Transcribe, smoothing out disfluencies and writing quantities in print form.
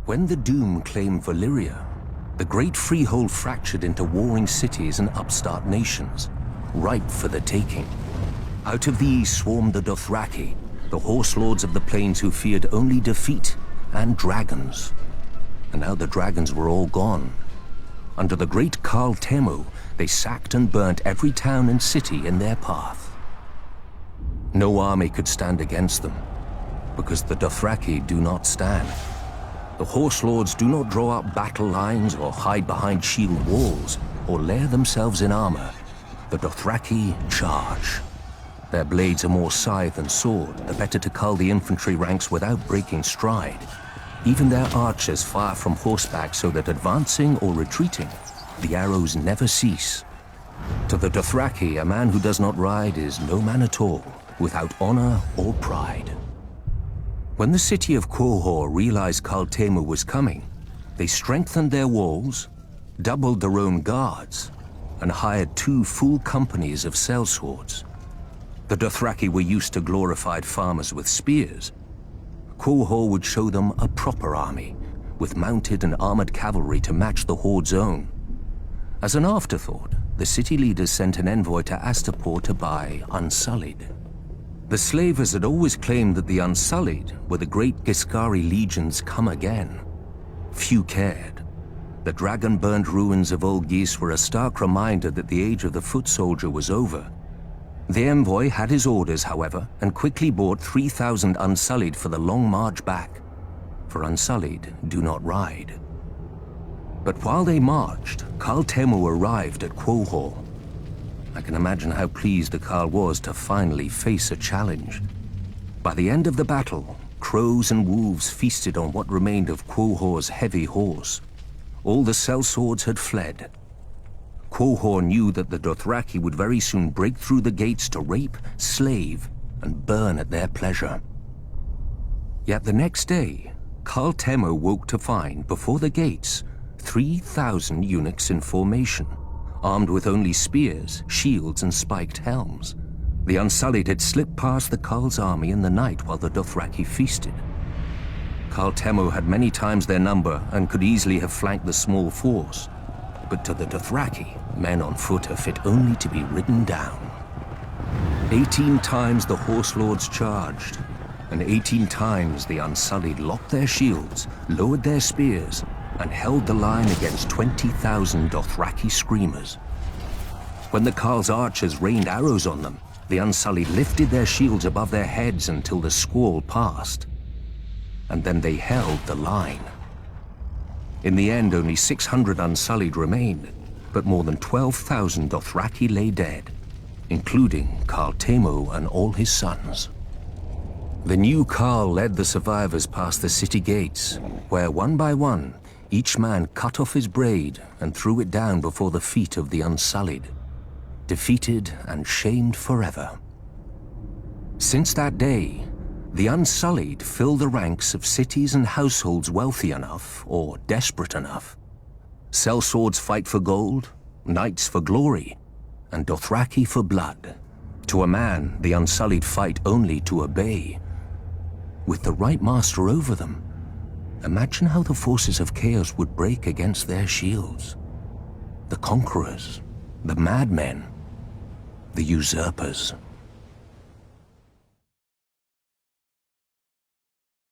When the Doom claimed Valyria, the great freehold fractured into warring cities and upstart nations, ripe for the taking. Out of these swarmed the Dothraki, the horse lords of the plains who feared only defeat and dragons. And now the dragons were all gone. Under the great Karl Temu, they sacked and burnt every town and city in their path. No army could stand against them, because the Dothraki do not stand. The horse lords do not draw up battle lines or hide behind shield walls or lair themselves in armor. The Dothraki charge. Their blades are more scythe than sword, the better to cull the infantry ranks without breaking stride. Even their archers fire from horseback so that advancing or retreating, the arrows never cease. To the Dothraki, a man who does not ride is no man at all, without honor or pride. When the city of Quohor realized Karl Temu was coming, they strengthened their walls, doubled their own guards, and hired 2 full companies of sellswords. The Dothraki were used to glorified farmers with spears. Quohor would show them a proper army, with mounted and armored cavalry to match the Horde's own. As an afterthought, the city leaders sent an envoy to Astapor to buy Unsullied. The slavers had always claimed that the Unsullied were the great Giscari legions come again. Few cared. The dragon-burned ruins of Old Gis were a stark reminder that the age of the foot soldier was over. The envoy had his orders, however, and quickly bought 3,000 Unsullied for the long march back. For Unsullied do not ride. But while they marched, Karl Temu arrived at Quohor. I can imagine how pleased the Karl was to finally face a challenge. By the end of the battle, crows and wolves feasted on what remained of Quohor's heavy horse. All the sellswords had fled. Quohor knew that the Dothraki would very soon break through the gates to rape, slave, and burn at their pleasure. Yet the next day, Karl Temu woke to find, before the gates, 3,000 eunuchs in formation, armed with only spears, shields, and spiked helms. The Unsullied had slipped past the Karl's army in the night while the Dothraki feasted. Karl Temu had many times their number and could easily have flanked the small force. But to the Dothraki, men on foot are fit only to be ridden down. 18 times the horse lords charged, and 18 times the Unsullied locked their shields, lowered their spears, and held the line against 20,000 Dothraki screamers. When the Karl's archers rained arrows on them, the Unsullied lifted their shields above their heads until the squall passed. And then they held the line. In the end, only 600 Unsullied remained, but more than 12,000 Dothraki lay dead, including Karl Temu and all his sons. The new Karl led the survivors past the city gates, where one by one, each man cut off his braid and threw it down before the feet of the Unsullied, defeated and shamed forever. Since that day, the Unsullied fill the ranks of cities and households wealthy enough, or desperate enough. Sellswords fight for gold, knights for glory, and Dothraki for blood. To a man, the Unsullied fight only to obey. With the right master over them, imagine how the forces of chaos would break against their shields. The conquerors, the madmen, the usurpers.